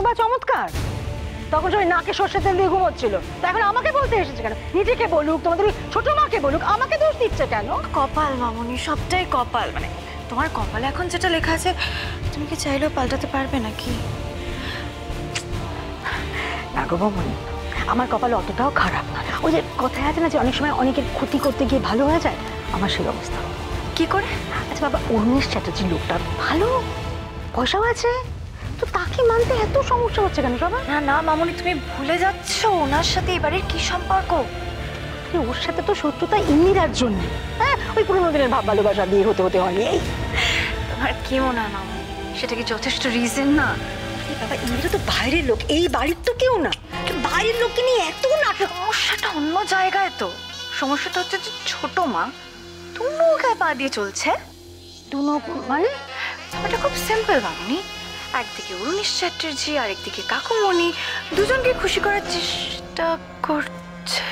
বা চমৎকার। তখন সবাই নাকে সর্ষে তেল দিয়ে ঘুমোচ্ছিল, তা এখন আমাকে বলতে এসেছে কেন? নিজেকে বলুক, তোমাদের ছোট মাকে বলুক, আমাকে দোষ দিচ্ছে কেন? কপাল মামনি, সবটাই কপাল। মানে তোমার কপালে এখন যেটা লেখা আছে তুমি কি চাইলেও পাল্টাতে পারবে নাকি? না গো মামনি, আমার কপাল অতটাও খারাপ না। ওই যে কথায় আছে না যে অনেক সময় অনেকের ক্ষতি করতে গিয়ে ভালো হয়ে যায়, আমার সেই অবস্থা। কি করে? আচ্ছা বাবা, উর্মিশ চ্যাটার্জি লোকটা ভালো, পয়সাও আছে, তো তাকে মানতে এত সমস্যা হচ্ছে কেন সবার? না না মামনি, তুমি ভুলে যাচ্ছ ওনার সাথে এবারের কি সম্পর্ক। ওর সাথে তো শত্রুতা ইন্দিরার জন্য। হ্যাঁ, ওই পুরোনো দিনের ভাব ভালোবাসা বিয়ে হতে হতে হয়নি। তোমার কি মনে হয় মামনি, সেটা কি যথেষ্ট রিজন না? বাবা, ইন্দিরা তো বাইরের লোক, এই বাড়ির তো কেউ না। বাইরের লোককে নিয়ে এত নাটক। সমস্যাটা অন্য জায়গায় তো। সমস্যাটা হচ্ছে যে ছোট মা তুনু গায়ে পা দিয়ে চলছে। তুনো মানে? এটা খুব সিম্পল মামনি। একদিকে উর্মিশ চ্যাটার্জি আর একদিকে কাকুমণি, দুজনকে খুশি করার চেষ্টা করছে।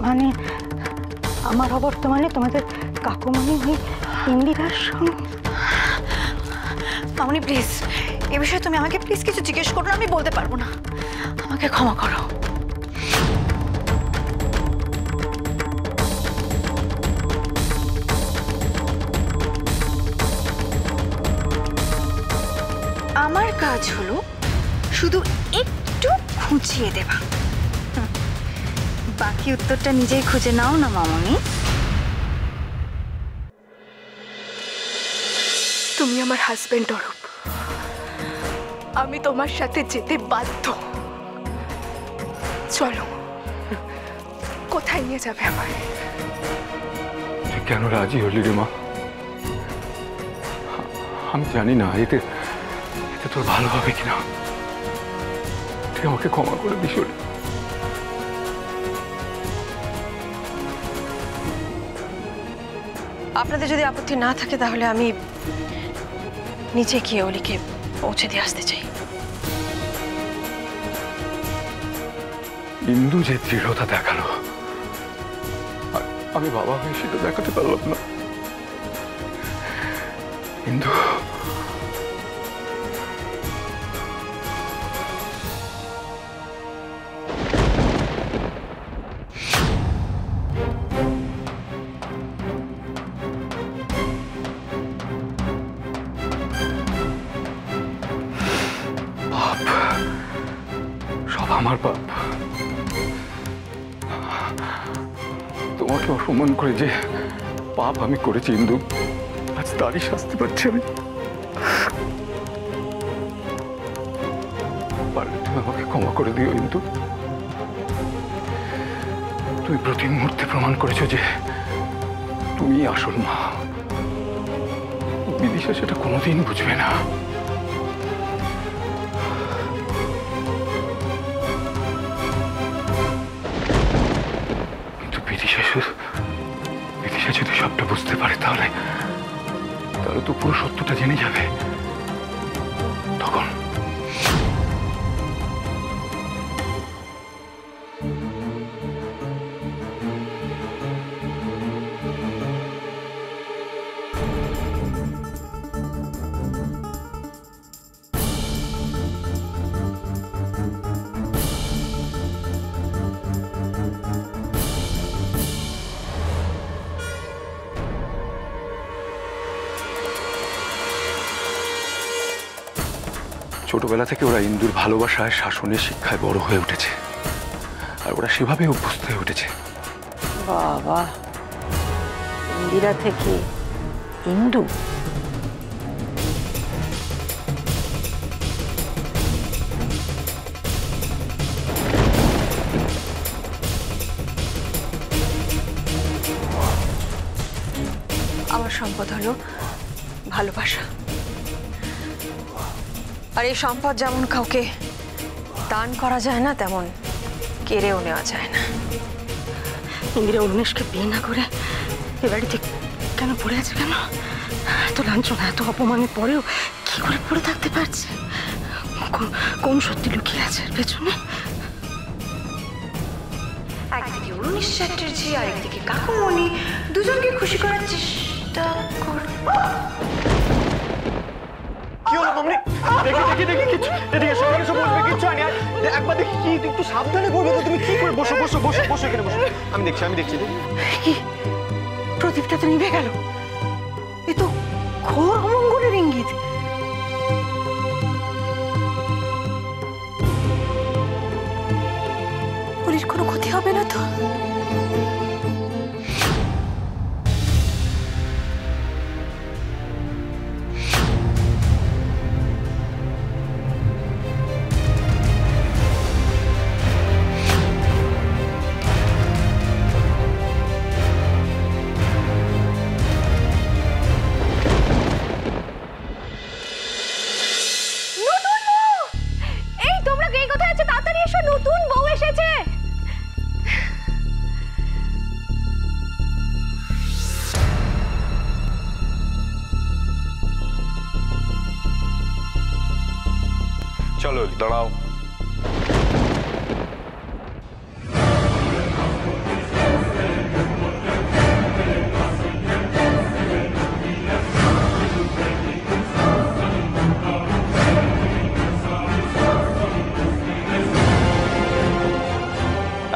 মানে আমার অবর্তমানে তোমাদের কাকুমণি ওই ইন্দিরার সঙ্গে? মামনি প্লিজ, এ বিষয়ে তুমি আমাকে প্লিজ কিছু জিজ্ঞেস করো, আমি বলতে পারবো না, আমাকে ক্ষমা করো। আমার কাজ হলো শুধু একটু খুঁজিয়ে দেবা। বাকি উত্তরটা নিজেই খুঁজে নাও না মামনি। তুমি আমার হাজবেন্ড অরূপ, আমি তোমার সাথে যেতে বাধ্য। চলো, কোথায় নিয়ে যাবে আমার? কেন রাজি হলি রে মা? আমি জানি না এতে তোর ভালো হবে কিনা। তুই আমাকে ক্ষমা করে দিস। আপনাদের যদি আপত্তি না থাকে তাহলে আমি নিচে গিয়ে অলিকে পৌঁছে দিয়ে আসতে চাই। ইন্দু যে দৃঢ়তা দেখালো, আমি বাবা হয়ে সেটা দেখাতে পারলাম না। ইন্দু, সব আমার পাপ। তোমাকে অসম্মান করে যে পাপ আমি করেছি ইন্দু, আজ তারই শাস্তি পাচ্ছি আমি। পারলে তুমি আমাকে ক্ষমা করে দিও ইন্দু। তুমি প্রতি মুহূর্তে প্রমাণ করেছো যে তুমি আসল মা। বিদিশা সেটা কোনোদিন বুঝবে না। বিদিশা যদি সবটা বুঝতে পারে তাহলে তো পুরো সত্যটা জেনে যাবে। তখন ছোটবেলা থেকে ওরা ইন্দুর ভালোবাসায়, শাসনের শিক্ষায় বড় হয়ে উঠেছে, আর ওরা সেভাবে অভ্যস্ত হয়ে উঠেছে। বাবা, ইন্দিরা থেকে ইন্দু? আমার সম্পদ হলো ভালোবাসা, আর এই সম্পদ যেমন কাউকে দান করা যায় না, তেমন কেড়েও নেওয়া যায় না। ইন্দিরা উর্মেশকে বিয়ে না করে এ বাড়িতে কেন পড়ে আছে? কেন এত লাঞ্ছনা, এত অপমানের পরেও কি করে পড়ে থাকতে পারছে? কোন সত্যি লুকিয়ে আছে এর পেছনে? একদিকে উর্মিশ চ্যাটার্জি আর একদিকে কাকুমণি, দুজনকে খুশি করার চেষ্টা করব। দেখি দেখি দেখি কিছু এদিকে এসে বসবে কিছু আনি একবার দেখি কি একটু সাবধানে করবে তো তুমি কি করে বসো বসো বসো বসো এখানে বসো আমি দেখছি কি প্রদীপটা তো নিভে গেল, এ তো ঘোর অমঙ্গলের ইঙ্গিত। পুলিশ কোনো ক্ষতি হবে না তো? এই তোমরা কে কোথায় আছো? তাড়াতাড়ি এসো, নতুন বউ এসেছে। চলো দাঁড়াও।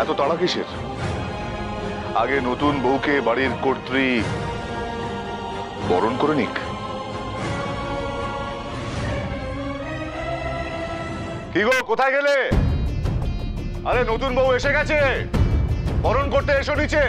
এত তাড়া কিসের? আগে নতুন বউকে বাড়ির কর্ত্রী বরণ করে নিক। কি গো, কোথায় গেলে? আরে নতুন বউ এসে গেছে, বরণ করতে এসো নিচে।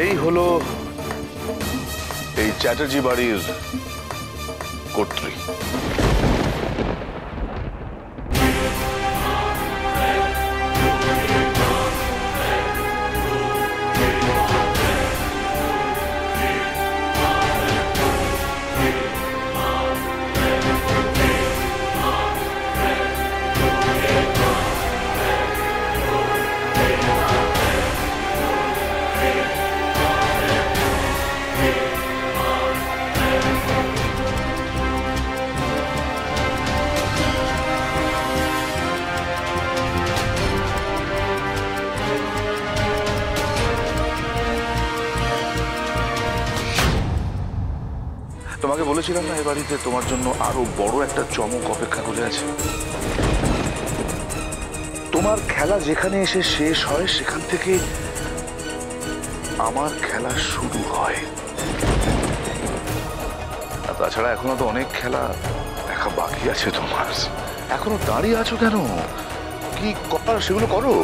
এই হলো এই চ্যাটার্জি বাড়ির কর্ত্রী। তোমাকে বলেছিলাম না, এ বাড়িতে তোমার জন্য আরো বড় একটা চমক অপেক্ষা করে আছে। তোমার খেলা যেখানে এসে শেষ হয়, সেখান থেকে আমার খেলা শুরু হয়। আর তাছাড়া এখনো তো অনেক খেলা দেখা বাকি আছে তোমার। এখনো দাঁড়িয়ে আছো কেন? কি করার সেগুলো করো।